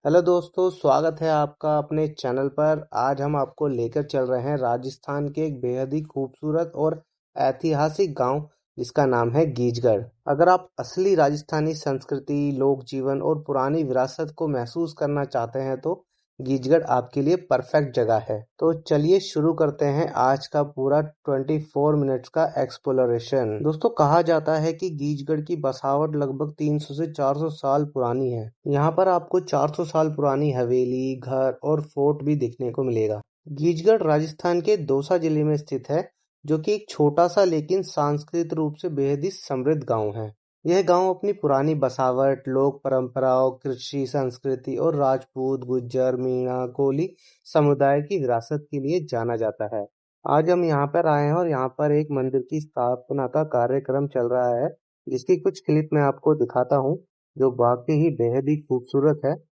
Hello दोस्तों, स्वागत है आपका अपने चैनल पर। आज हम आपको लेकर चल रहे हैं राजस्थान के एक बेहद ही खूबसूरत और ऐतिहासिक गांव जिसका नाम है गीजगढ़। अगर आप असली राजस्थानी संस्कृति, लोक जीवन और पुरानी विरासत को महसूस करना चाहते हैं तो गीजगढ़ आपके लिए परफेक्ट जगह है। तो चलिए शुरू करते हैं आज का पूरा 24 मिनट्स का एक्सप्लोरेशन। दोस्तों, कहा जाता है कि गीजगढ़ की बसावट लगभग 300 से 400 साल पुरानी है। यहाँ पर आपको 400 साल पुरानी हवेली, घर और फोर्ट भी देखने को मिलेगा। गीजगढ़ राजस्थान के दौसा जिले में स्थित है, जो कि एक छोटा सा लेकिन सांस्कृतिक रूप से बेहद ही समृद्ध गांव है। यह गांव अपनी पुरानी बसावट, लोक परंपराओं, कृषि संस्कृति और राजपूत, गुज्जर, मीणा, कोली समुदाय की विरासत के लिए जाना जाता है। आज हम यहाँ पर आए हैं और यहाँ पर एक मंदिर की स्थापना का कार्यक्रम चल रहा है, जिसकी कुछ क्लिप मैं आपको दिखाता हूँ, जो वाकई ही बेहद ही खूबसूरत है।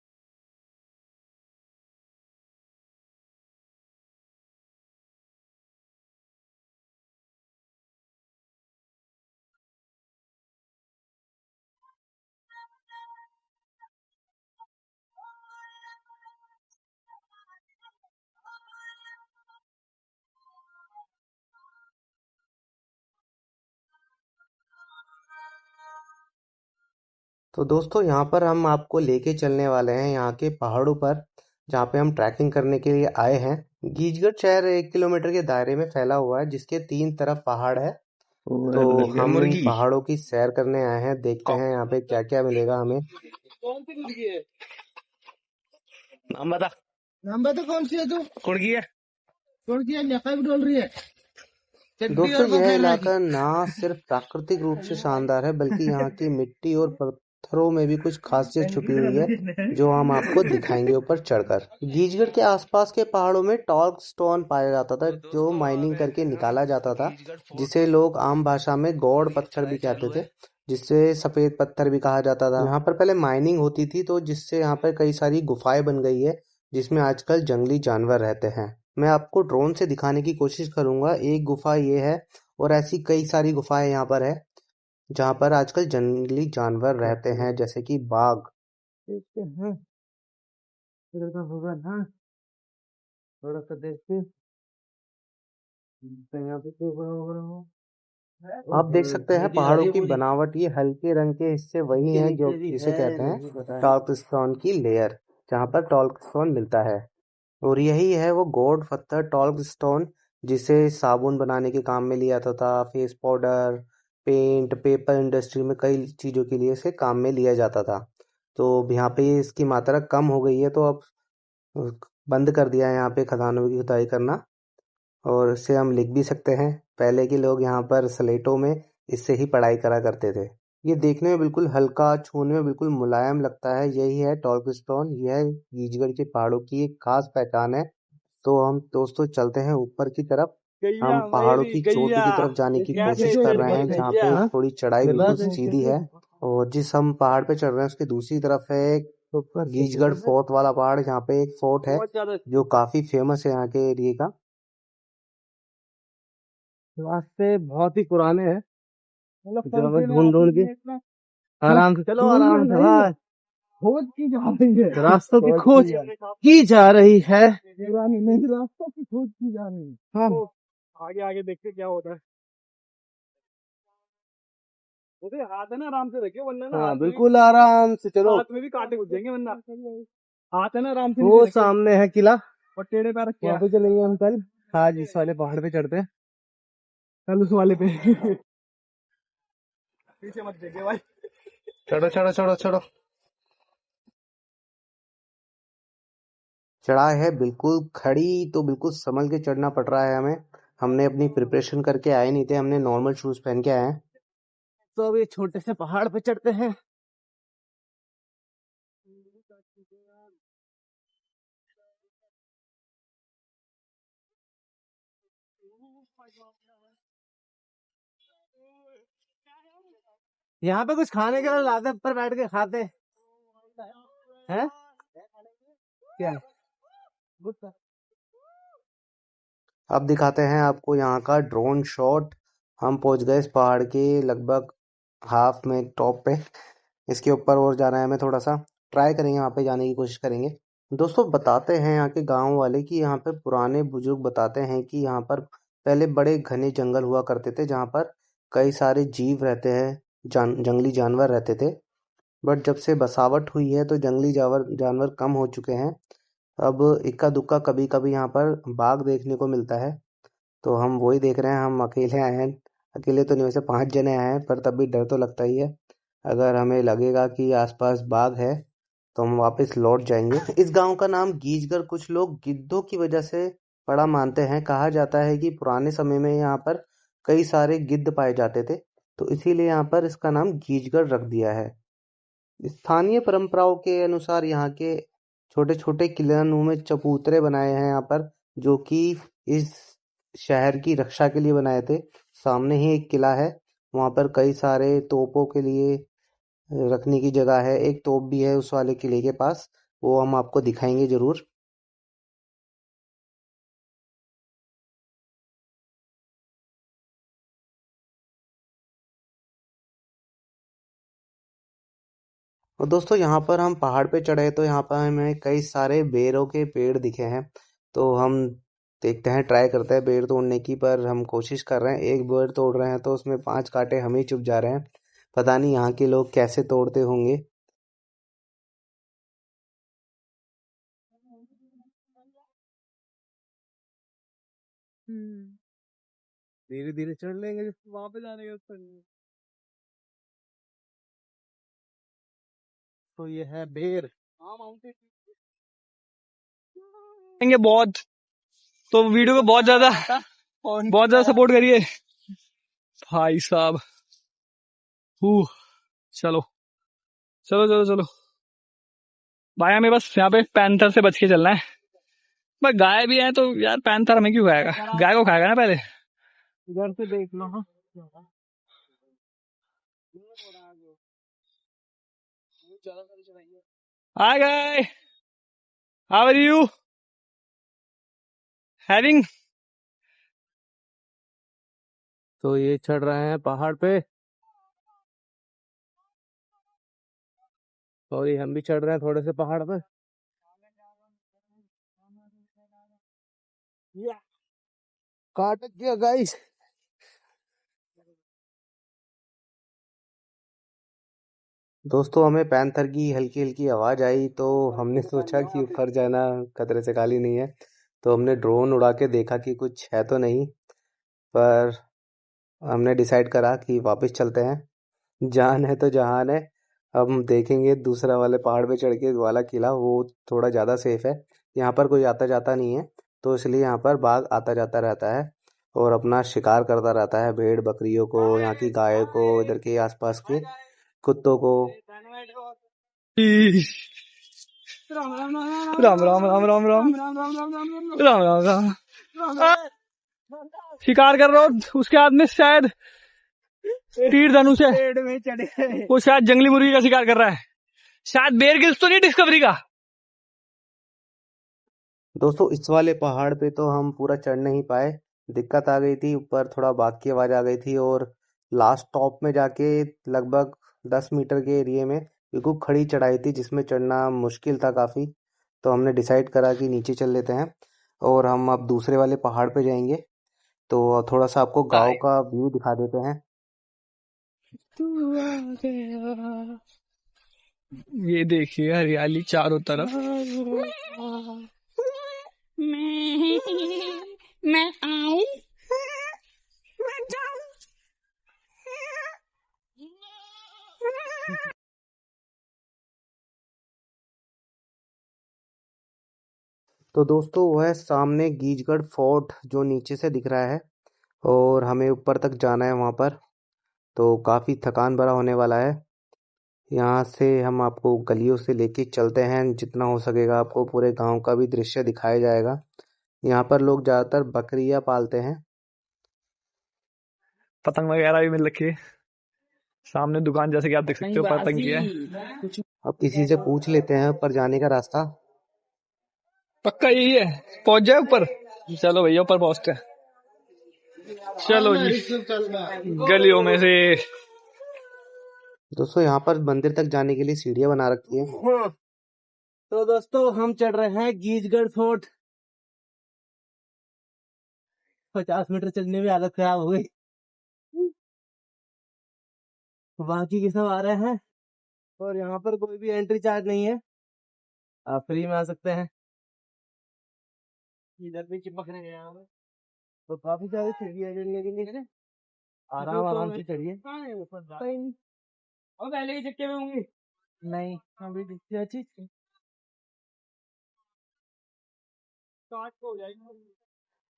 तो दोस्तों, यहाँ पर हम आपको लेके चलने वाले हैं यहाँ के पहाड़ों पर, जहाँ पे हम ट्रैकिंग करने के लिए आए हैं। गीजगढ़ शहर 1 किलोमीटर के दायरे में फैला हुआ है, जिसके 3 तरफ पहाड़ है। तो लग गया हम इन मुर्गी। पहाड़ों की सैर करने आए हैं, देखते हैं यहाँ पे क्या क्या मिलेगा हमें। कौन सी मुर्गी है? नाम बता। नाम बता, कौन सी है तू? कुड़गी है। कुड़गी है, नफा भी डोल रही है। चड्डी दोस्तों, और यह बफेर में की। इलाका ना सिर्फ प्राकृतिक रूप से शानदार है, बल्कि यहाँ की मिट्टी और पत्थरों में भी कुछ खासियत छुपी हुई है, जो हम आपको दिखाएंगे ऊपर चढ़कर। गीजगढ़ के आसपास के पहाड़ों में टॉर्क स्टोन पाया जाता था, जो माइनिंग करके निकाला जाता था, जिसे लोग आम भाषा में गौड़ पत्थर भी कहते थे, जिससे सफेद पत्थर भी कहा जाता था। यहाँ पर पहले माइनिंग होती थी, तो जिससे यहाँ पर कई सारी गुफाएं बन गई है, जिसमें आजकल जंगली जानवर रहते हैं। मैं आपको ड्रोन से दिखाने की कोशिश करूंगा। एक गुफा ये है, और ऐसी कई सारी गुफाएं यहाँ पर है, जहाँ पर आजकल जंगली जानवर रहते हैं, जैसे कि बाघ। देखते हैं, इधर का होगा ना, थोड़ा सा देखते हैं, तो यहाँ पे कोई बड़ा होगा हो। आप देख सकते हैं पहाड़ों की बनावट, ये हल्के रंग के हिस्से वही हैं जो जिसे कहते हैं टॉल्क स्टोन की लेयर, जहाँ पर टॉल्क स्टोन मिलता है। और यही है वो गॉड पत्थर टॉल्क स्टोन, जिसे साबुन बनाने के काम में लिया जाता था, face powder, paint, paper industry में कई चीज़ों के लिए इसे काम में लिया जाता था। तो अब यहाँ पे इसकी मात्रा कम हो गई है, तो अब बंद कर दिया है यहाँ पे खदानों की खुदाई करना। और इससे हम लिख भी सकते हैं। पहले के लोग यहाँ पर स्लेटों में इससे ही पढ़ाई करा करते थे। ये देखने में बिल्कुल हल्का, छूने में बिल्कुल मुलायम लगता है। यही है टॉल्क स्टोन। यह गीजगढ़ के पहाड़ों की एक खास पहचान है। तो हम दोस्तों चलते हैं ऊपर की तरफ। हम गैया पहाड़ों मेरी की चोटी गैया। की तरफ जाने की कैसे कोशिश कर रहे हैं, गैया? जहाँ पे थोड़ी चढ़ाई बिल्कुल सीधी है। और जिस हम पहाड़ पे चढ़ रहे हैं, उसकी दूसरी तरफ है एक गीजगढ़ फोर्ट वाला पहाड़, जहाँ पे एक फोर्ट है बहुत ज्यादा जो काफी फेमस है यहाँ के एरिया का। रास्ते बहुत ही पुराने हैं, जो हमें ढूंढ ढूंढ के आराम से, चलो आराम से भाई, खोज की जा रही है। रास्तों की खोज की जा रही है। पुरानी नहीं, रास्तों की खोज की जा रही है। हाँ, तो आगे आगे देखते क्या होता है। उसे हाथ है ना, आराम से रखियो, वरना ना हाँ, हाथ में भी, बिल्कुल आराम से चलो। हाथ में भी कांटे घुस जाएंगे, वरना हाथ है ना, आराम से वो नीचे रखियो सामने है किला, और टेढ़े पैर रख वहां के पे चलेंगे हम कल। आज इस वाले पहाड़ पे चढ़ते हैं। कल उस वाले पे। पीछे मत देखे भाई। चढ़ो चढ़ो चढ़ो चढ़ो। चढ़ाई है बिल्कुल खड़ी, तो बिल्कुल संभल के चढ़ना पड़ रहा है हमें। हमने अपनी प्रिपरेशन करके आए नहीं थे, हमने नॉर्मल शूज पहन के आए हैं। तो अब ये छोटे से पहाड़ पे चढ़ते हैं। यहाँ पे कुछ खाने के लिए लाते, ऊपर बैठ के खाते हैं। क्या अब दिखाते हैं आपको यहाँ का ड्रोन शॉट। हम पहुंच गए इस पहाड़ के लगभग हाफ में, टॉप पे। इसके ऊपर और जाना है हमें थोड़ा सा। ट्राई करेंगे, वहाँ पे जाने की कोशिश करेंगे। दोस्तों बताते हैं यहाँ के गांव वाले कि यहाँ पे पुराने बुजुर्ग बताते हैं कि यहाँ पर पहले बड़े घने जंगल हुआ करते थे, जहाँ पर कई सारे जीव रहते हैं, जंगली जानवर रहते थे। बट जब से बसावट हुई है तो जंगली जानवर कम हो चुके हैं। अब इक्का दुक्का कभी कभी यहाँ पर बाघ देखने को मिलता है, तो हम वही देख रहे हैं। हम अकेले आए हैं, अकेले तो नहीं, वैसे 5 जने आए हैं, पर तब भी डर तो लगता ही है। अगर हमें लगेगा कि आसपास बाघ है तो हम वापस लौट जाएंगे। इस गांव का नाम गीजगढ़ कुछ लोग गिद्धों की वजह से बड़ा मानते हैं। कहा जाता है कि पुराने समय में यहाँ पर कई सारे गिद्ध पाए जाते थे, तो इसीलिए यहाँ पर इसका नाम गीजगढ़ रख दिया है। स्थानीय परंपराओं के अनुसार यहाँ के छोटे छोटे किलों में चबूतरे बनाए हैं यहाँ पर, जो कि इस शहर की रक्षा के लिए बनाए थे। सामने ही एक किला है, वहाँ पर कई सारे तोपों के लिए रखने की जगह है। एक तोप भी है उस वाले किले के पास, वो हम आपको दिखाएंगे जरूर। और दोस्तों यहाँ पर हम पहाड़ पे चढ़े तो यहाँ पर हमें कई सारे बेरों के पेड़ दिखे हैं, तो हम देखते हैं, ट्राई करते हैं बेर तोड़ने की। पर हम कोशिश कर रहे हैं, एक बेर तोड़ रहे हैं तो उसमें 5 कांटे हम ही चुभ जा रहे हैं। पता नहीं यहाँ के लोग कैसे तोड़ते होंगे। धीरे धीरे चढ़ लेंगे, वहां पे जाने के ऊपर। तो ये है बेर। हाँ, माउंटेन बहुत, तो वीडियो को बहुत ज्यादा सपोर्ट करिए भाई साहब। चलो चलो चलो चलो भाई, हमें बस यहाँ पे पैंथर से बच के चलना है। बस गाय भी है तो यार पैंथर हमें क्यों खाएगा, गाय को खाएगा ना पहले। इधर से देख लो। हाँ, हाय गाय, हाउ आर यू हैविंग। तो ये चढ़ रहे हैं पहाड़ पे, सॉरी हम भी चढ़ रहे हैं थोड़े से पहाड़ पे। काट गया गाइस। दोस्तों हमें पैंथर की हल्की हल्की आवाज आई, तो हमने सोचा कि ऊपर जाना खतरे से खाली नहीं है, तो हमने ड्रोन उड़ा के देखा कि कुछ है तो नहीं। पर हमने डिसाइड करा कि वापस चलते हैं, जान है तो जहान है। अब हम देखेंगे दूसरा वाले पहाड़ पे चढ़ के वाला किला, वो थोड़ा ज़्यादा सेफ है। यहाँ पर कोई आता जाता नहीं है, तो इसलिए यहाँ पर बाघ आता जाता रहता है और अपना शिकार करता रहता है, भेड़ बकरियों को, यहाँ की गाय को, इधर के आसपास के कुत्तों को। राम राम राम राम राम राम राम राम राम। शिकार कर रहा हूँ, उसके हाथ में शायद तीर धनुष है, वो शायद जंगली मुर्गी का शिकार कर रहा है। शायद बेयर ग्रिल्स तो नहीं डिस्कवरी का। दोस्तों इस वाले पहाड़ पे तो हम पूरा चढ़ नहीं पाए, दिक्कत आ गई थी, ऊपर थोड़ा बाघ की आवाज आ गई थी, और लास्ट टॉप में जाके लगभग 10 मीटर के एरिया में बिल्कुल खड़ी चढ़ाई थी, जिसमें चढ़ना मुश्किल था काफी। तो हमने डिसाइड करा कि नीचे चल लेते हैं और हम अब दूसरे वाले पहाड़ पे जाएंगे। तो थोड़ा सा आपको गांव का व्यू दिखा देते हैं। तू आ गया, ये देखिए हरियाली चारों तरफ। मैं आऊं, मैं जाऊं। तो दोस्तों वह सामने गीजगढ़ फोर्ट जो नीचे से दिख रहा है, और हमें ऊपर तक जाना है वहाँ पर, तो काफ़ी थकान भरा होने वाला है। यहाँ से हम आपको गलियों से लेके चलते हैं, जितना हो सकेगा आपको पूरे गांव का भी दृश्य दिखाया जाएगा। यहाँ पर लोग ज़्यादातर बकरियाँ पालते हैं। पतंग वगैरह भी मिल रखी है सामने दुकान, जैसे कि आप देख सकते हो पतंग की है। अब किसी से पूछ लेते हैं ऊपर जाने का रास्ता। पक्का यही है, पहुंच जाए ऊपर। चलो भैया ऊपर पहुंचते हैं, चलो जी गलियों में से। दोस्तों यहाँ पर मंदिर तक जाने के लिए सीढ़ियाँ बना रखी है, तो दोस्तों हम चढ़ रहे हैं गीजगढ़ फोर्ट। 50 मीटर चलने में हालत खराब हो गई। बाकी के सब आ रहे हैं और यहाँ पर कोई भी एंट्री चार्ज नहीं है, आप फ्री में आ सकते हैं। इधर भी चिपक रहे हैं यहाँ पे, तो काफी सारी सीढ़ियाँ है चढ़ने के लिए। आराम से चढ़िए। और पहले के चक्के में होंगे नहीं, अभी दिखती है चीज।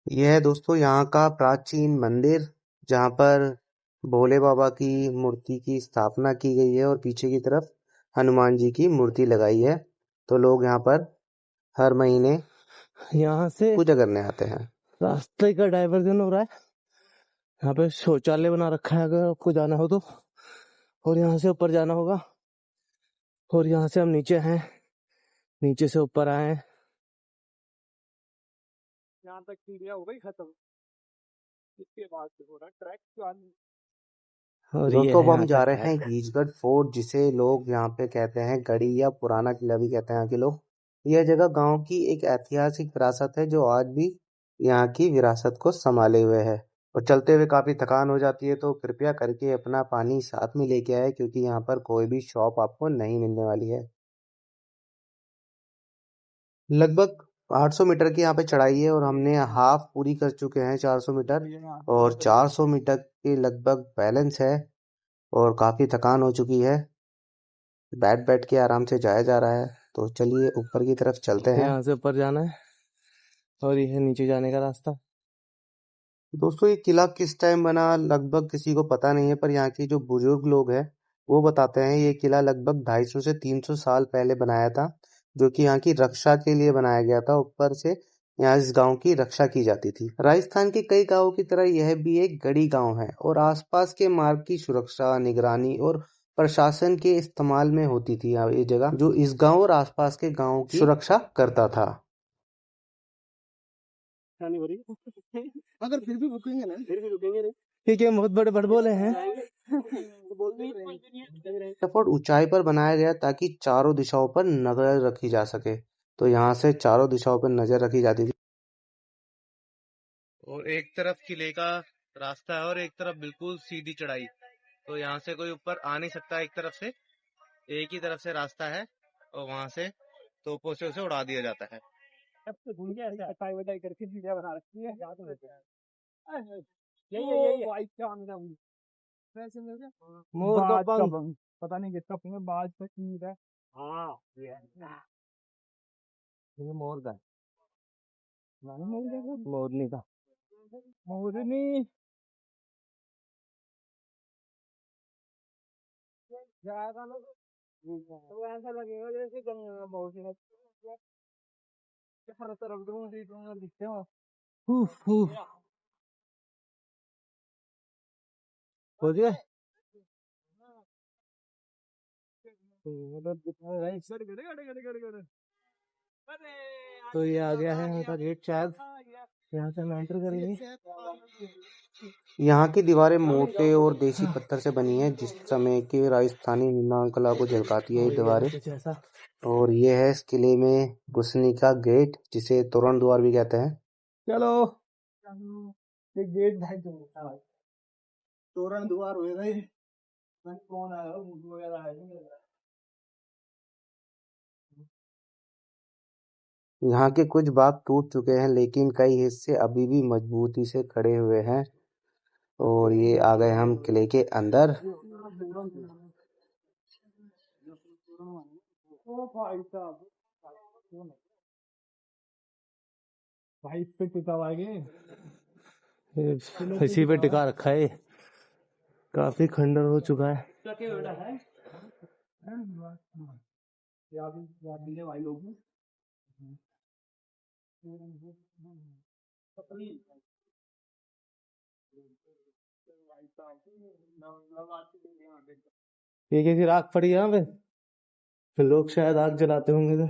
यह है दोस्तों यहाँ का प्राचीन मंदिर, जहाँ पर भोले बाबा की मूर्ति की स्थापना की गई है और पीछे की तरफ हनुमान जी की मूर्ति लगाई है। तो लोग यहाँ पर हर महीने यहाँ से पूजा करने आते हैं। रास्ते का डाइवर्जन हो रहा है, यहाँ पे शौचालय बना रखा है अगर आपको जाना हो तो, और यहाँ से ऊपर जाना होगा। और यहाँ से हम नीचे हैं, नीचे से ऊपर आए हैं। यहाँ तक सीढ़ियाँ हो गई खत्म, इसके बाद से हो रहा ट्रैक। दोस्तों अब हम जा रहे हैं गीजगढ़ फोर्ट, जिसे लोग यहाँ पे कहते हैं गढ़ी या पुराना किला भी कहते हैं यहाँ के लोग। यह जगह गांव की एक ऐतिहासिक विरासत है जो आज भी यहाँ की विरासत को संभाले हुए है। और चलते हुए काफी थकान हो जाती है, तो कृपया करके अपना पानी साथ में लेके आए, क्योंकि यहाँ पर कोई भी शॉप आपको नहीं मिलने वाली है। लगभग 800 मीटर की यहाँ पे चढ़ाई है और हमने हाफ पूरी कर चुके हैं, 400 मीटर, और 400 मीटर के लगभग बैलेंस है और काफी थकान हो चुकी है। बैठ बैठ के आराम से जाया जा रहा है, तो चलिए ऊपर की तरफ चलते हैं। यहाँ से ऊपर जाना है और ये है नीचे जाने का रास्ता। दोस्तों ये किला किस टाइम बना लगभग किसी को पता नहीं है, पर यहाँ के जो बुजुर्ग लोग हैं वो बताते हैं ये किला लगभग 250 से 300 साल पहले बनाया था, जो कि यहाँ की रक्षा के लिए बनाया गया था। ऊपर से यहाँ इस गांव की रक्षा की जाती थी। राजस्थान के कई गांवों की तरह यह भी एक गढ़ी गांव है और आसपास के मार्ग की सुरक्षा, निगरानी और प्रशासन के इस्तेमाल में होती थी ये जगह, जो इस गांव और आसपास के गांवों की सुरक्षा करता था। अगर फिर भी रुकेंगे ना, फिर भी रुकेंगे नहीं, ठीक है। बहुत बड़े बड़ बोले हैं। फोर्ट ऊंचाई पर बनाया गया ताकि चारों दिशाओं पर नजर रखी जा सके, तो यहाँ से चारों दिशाओं पर नजर रखी जाती थी। और एक तरफ किले का रास्ता है और एक तरफ बिल्कुल सीधी चढ़ाई, तो यहाँ से कोई ऊपर आ नहीं सकता। एक तरफ से, एक ही तरफ से रास्ता है और वहां से तोपों से उसे उड़ा दिया जाता है। अब तो घूम गया करके वीडियो बना रखी है, याद हो गया। यही क्या मिला वैसे मिल गया मोर का पंख, पता नहीं किसका पंख है, बाज पे कीट है। हाँ ये मोर का मोरनी का मोरनी जाएगा ना, तो ऐसा लगेगा जैसे गंगा बहुत हर तरफ दिखते हो। पहुंच गए। तो ये आ गया है यहाँ का गेट, शायद यहाँ से हम एंटर करेंगे। यहाँ की दीवारें मोटे और देसी पत्थर से बनी है, जिस समय के राजस्थानी निर्माण कला को झलकाती है ये दीवारें। और ये है इस किले में घुसने का गेट, जिसे तोरण द्वार भी कहते हैं। चलो ये गेट भाई तोरण द्वार हो गए। कौन आया? यहाँ के कुछ भाग टूट चुके हैं, लेकिन कई हिस्से अभी भी मजबूती से खड़े हुए हैं। और ये आ गए हम किले के अंदर। भाई इस पे टिका हुआ है, इसी पे टिका रखा है, काफी खंडर हो चुका है। भाई लोग ठीक है, फिर आग पड़ी यहाँ पे, फिर लोग शायद आग जलाते होंगे तो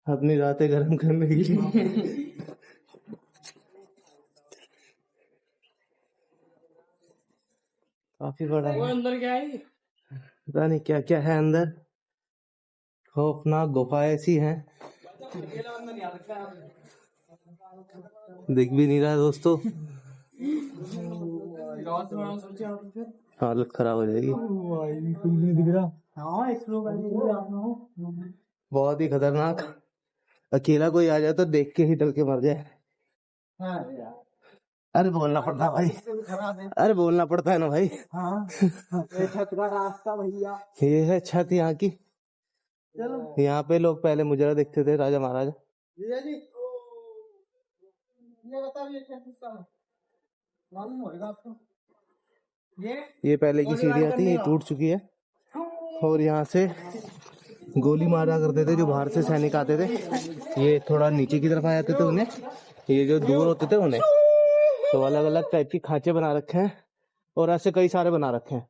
अपनी रातें गर्म करने के लिए। काफी बड़ा है। वो अंदर क्या है? पता नहीं क्या क्या है अंदर। खौफनाक गुफा ऐसी है, दिख भी नहीं रहा दोस्तों, हालत खराब हो जाएगी। बहुत ही खतरनाक, अकेला कोई आ जाए तो देख के ही डर के मर जाए। अरे बोलना पड़ता है भाई, अरे बोलना पड़ता है ना भाई। ये छत का रास्ता भैया, ये है छत यहाँ की। यहाँ पे लोग पहले मुजरा देखते थे, राजा महाराजा। ये पहले की सीढ़ियाँ थी, ये टूट चुकी है और यहाँ से गोली मारा करते थे जो बाहर से सैनिक आते थे। ये थोड़ा नीचे की तरफ आ जाते थे उन्हें, ये जो दूर होते थे उन्हें। तो अलग अलग टाइप की खांचे बना रखे हैं और ऐसे कई सारे बना रखे हैं।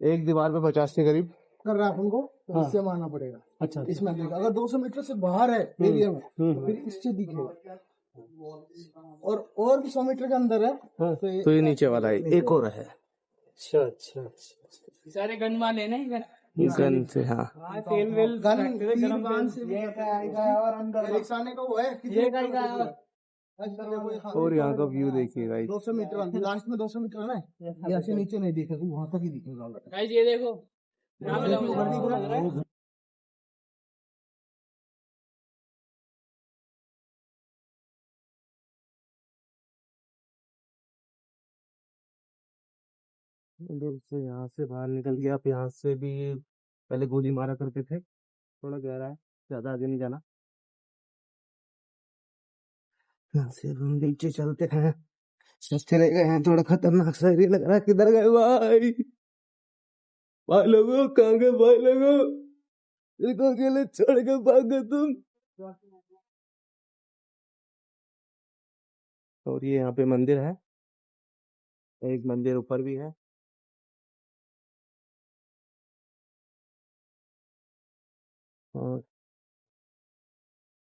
एक दीवार पे 50 के करीब कर रहा है अपन को, तो इससे मारना पड़ेगा। अच्छा, इसमें देखा अगर 200 मीटर से बाहर है एरिया में तो फिर इससे दिखेगा, और भी 100 मीटर के अंदर है तो ये नीचे वाला है, एक और है। अच्छा, सारे गन वाले ना गन से, हाँ तेल वेल गन से और अंदर का वो है, ये का और यहाँ का व्यू देखिएगा। 200 मीटर लास्ट में 200 मीटर है ना, यहाँ से नीचे नहीं दिखेगा, वहां तक ही दिखेगा। गाइस ये देखो, दूर से यहाँ से बाहर निकल गया। आप यहाँ से भी पहले गोली मारा करते थे, थोड़ा गहरा है, ज्यादा आगे नहीं जाना। यहाँ से अब हम नीचे चलते हैं, चले गए हैं, थोड़ा खतरनाक सा एरिया लग रहा है। किधर गए भाई, भाई लोगो कहाँ गए भाई लोगो, देखो अकेले छोड़ के भाग गए तुम। और ये यहाँ पे मंदिर है, एक मंदिर ऊपर भी है। और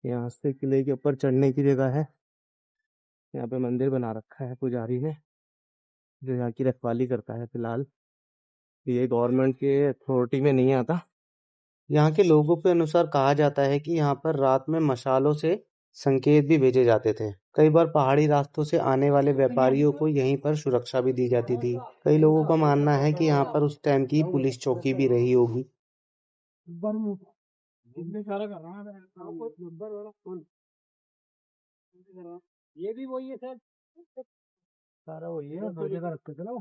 यहाँ से किले के ऊपर चढ़ने की जगह है। यहाँ पे मंदिर बना रखा है पुजारी ने, जो यहाँ की रखवाली करता है। फिलहाल ये गवर्नमेंट के अथॉरिटी में नहीं आता। यहाँ के लोगों के अनुसार कहा जाता है कि यहाँ पर रात में मशालों से संकेत भी भेजे जाते थे। कई बार पहाड़ी रास्तों से आने वाले व्यापारियों को यहीं पर सुरक्षा भी दी जाती थी। कई लोगों का मानना है कि यहाँ पर उस टाइम की पुलिस चौकी भी रही होगी। ये भी वही है सर, सारा वही है, हर जगह रखते थे ना,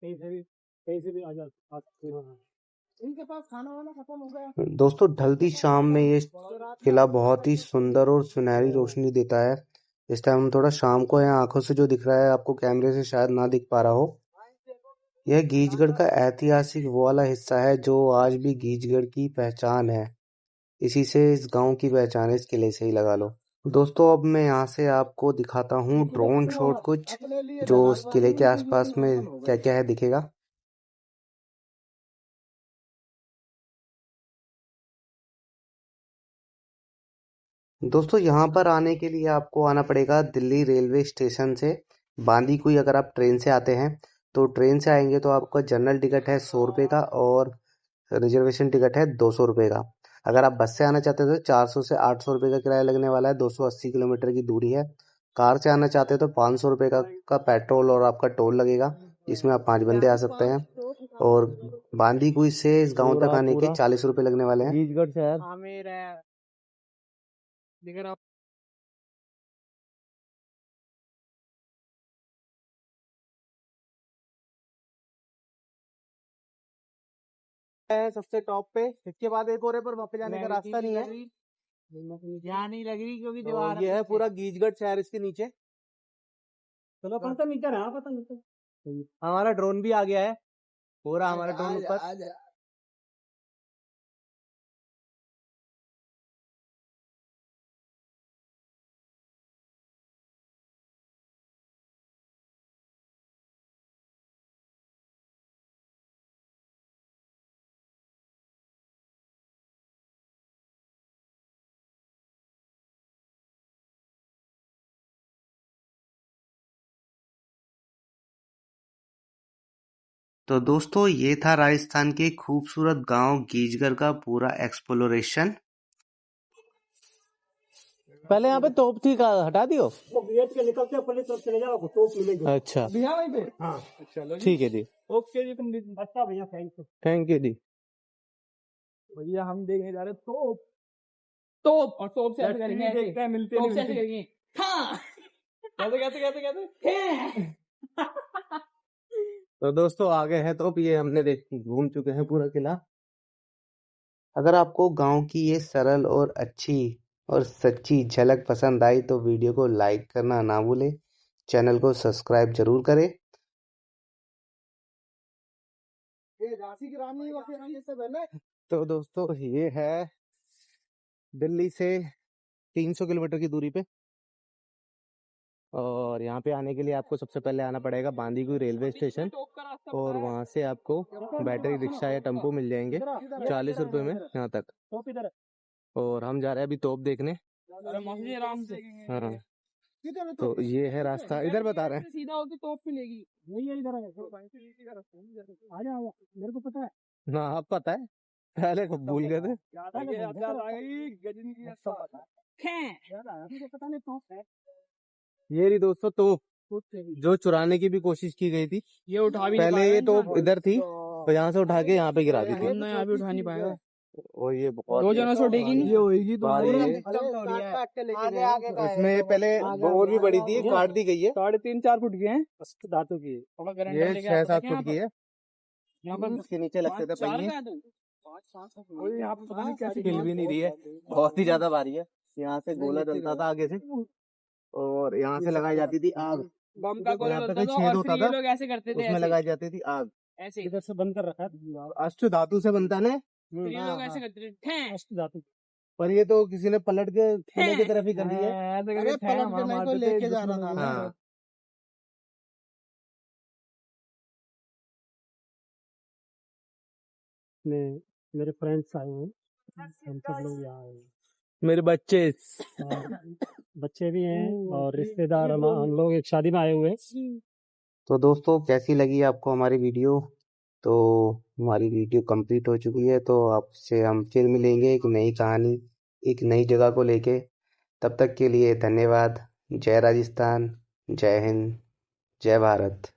कहीं से भी आ जाते। इनके पास खाना वाना खत्म हो गया। दोस्तों ढलती शाम में ये किला बहुत ही सुंदर और सुनहरी रोशनी देता है। इस टाइम हम थोड़ा शाम को है, आंखों से जो दिख रहा है आपको कैमरे से शायद ना दिख पा रहा हो। यह गीजगढ़ का ऐतिहासिक वो वाला हिस्सा है जो आज भी गीजगढ़ की पहचान है। इसी से इस गांव की पहचान है, इस किले से ही लगा लो। दोस्तों अब मैं यहाँ से आपको दिखाता हूँ ड्रोन शॉट कुछ, जो इस किले के आसपास में क्या क्या है दिखेगा। दोस्तों यहाँ पर आने के लिए आपको आना पड़ेगा दिल्ली रेलवे स्टेशन से बांदीकुई। अगर आप ट्रेन से आते हैं तो ट्रेन से आएंगे तो आपका जनरल टिकट है 100 रुपये का और रिजर्वेशन टिकट है 200 रुपये का। अगर आप बस से आना चाहते हैं तो 400 से 800 रुपये का किराया लगने वाला है, 280 किलोमीटर की दूरी है। कार से आना चाहते हैं तो 500 रुपये का पेट्रोल और आपका टोल लगेगा, जिसमें आप 5 बंदे आ सकते हैं। और बांदीकुई से इस गांव तक आने के 40 रुपये लगने वाले हैं। गीजगढ़ शहर लेकिन आप है सबसे टॉप पे, इसके बाद एक और है पर वापस जाने का रास्ता नहीं है। यहाँ नहीं लग रही क्योंकि तो दीवार ये है पूरा गीजगढ़ शहर इसके नीचे। चलो अपन तो नीचे रहा पता नहीं। हमारा ड्रोन भी आ गया है, पूरा हमारा ड्रोन ऊपर। तो दोस्तों ये था राजस्थान के खूबसूरत गांव गीजगढ़ का पूरा एक्सप्लोरेशन। पहले यहाँ पे तोप थी का हटा दियो। वो गेट के निकलते पहले सब चले जाओ, तोप मिलेगी। अच्छा भैया वहीं पे। हाँ चलो ठीक है जी। ओके जी पंडित जी। अच्छा भैया, थैंक यू जी। भैया हम देखने जा रहे हैं तोप। तोप और तोप से ऐसे करेंगे, देखते हैं मिलते नहीं मिलते करेंगे। हाँ कैसे कैसे कैसे कैसे तो दोस्तों आगे है तो ये हमने घूम चुके हैं पूरा किला। अगर आपको गांव की ये सरल और अच्छी और सच्ची झलक पसंद आई तो वीडियो को लाइक करना ना भूलें, चैनल को सब्सक्राइब जरूर करें। झांसी की रानी ये सब है ना। तो दोस्तों ये है दिल्ली से 300 किलोमीटर की दूरी पे, और यहाँ पे आने के लिए आपको सबसे पहले आना पड़ेगा बांदीकुई रेलवे स्टेशन, और वहाँ से आपको बैटरी रिक्शा या टेम्पो मिल जाएंगे 40 रुपए में यहाँ तक। और हम जा रहे हैं अभी तोप देखने। हाँ तो ये है रास्ता, इधर बता रहे हैं। सीधा होके तोप मिलेगी। नहीं है इधर आ जाओ, मेरे को पता है ना, आप पता है, पहले को भूल गए थे। पता नहीं तो ये रही दोस्तों तोप, जो चुराने की भी कोशिश की गई थी। ये उठा भी पहले ये तोप इधर थी, तो यहाँ से उठा के यहाँ पे गिरा दी थी। यहाँ भी उठा नहीं पाएगा, और ये बहुत दो जनों से उठेगी नहीं। ये होगी तो इसमें पहले और भी बड़ी थी, काट दी गई है। 3.5-4 फुट की है दांतों की। ये 6-7 फुट की है। यहाँ पर इसके नीचे लगते थे पहिए। यहाँ पे पता नहीं कैसे हिल भी नहीं रही है, बहुत ही ज्यादा भारी है। यहाँ से गोला चलता था आगे से, और यहाँ से लगाई जाती थी आग। बम का गोला यहाँ पे चलता था, छेद और होता फिर ये था, लोग ऐसे करते थे, उसमें लगाई जाती थी आग। ऐसे इधर से बंद कर रखा है, अष्ट धातु से बनता है, फिर ये लोग ऐसे करते थे। अष्ट धातु। पर ये तो किसी ने पलट के किले की तरफ ही कर दी है। अरे पलट के नहीं, कोई लेके जा रहा था। हाँ मेरे फ्रेंड्स आए हैं, हम सब लोग यहाँ आए हैं। मेरे बच्चे बच्चे भी हैं और रिश्तेदार हम लोग एक शादी में आए हुए हैं। तो दोस्तों कैसी लगी आपको हमारी वीडियो? तो हमारी वीडियो कंप्लीट हो चुकी है, तो आपसे हम फिर मिलेंगे एक नई कहानी, एक नई जगह को लेके। तब तक के लिए धन्यवाद। जय राजस्थान, जय हिंद, जय भारत।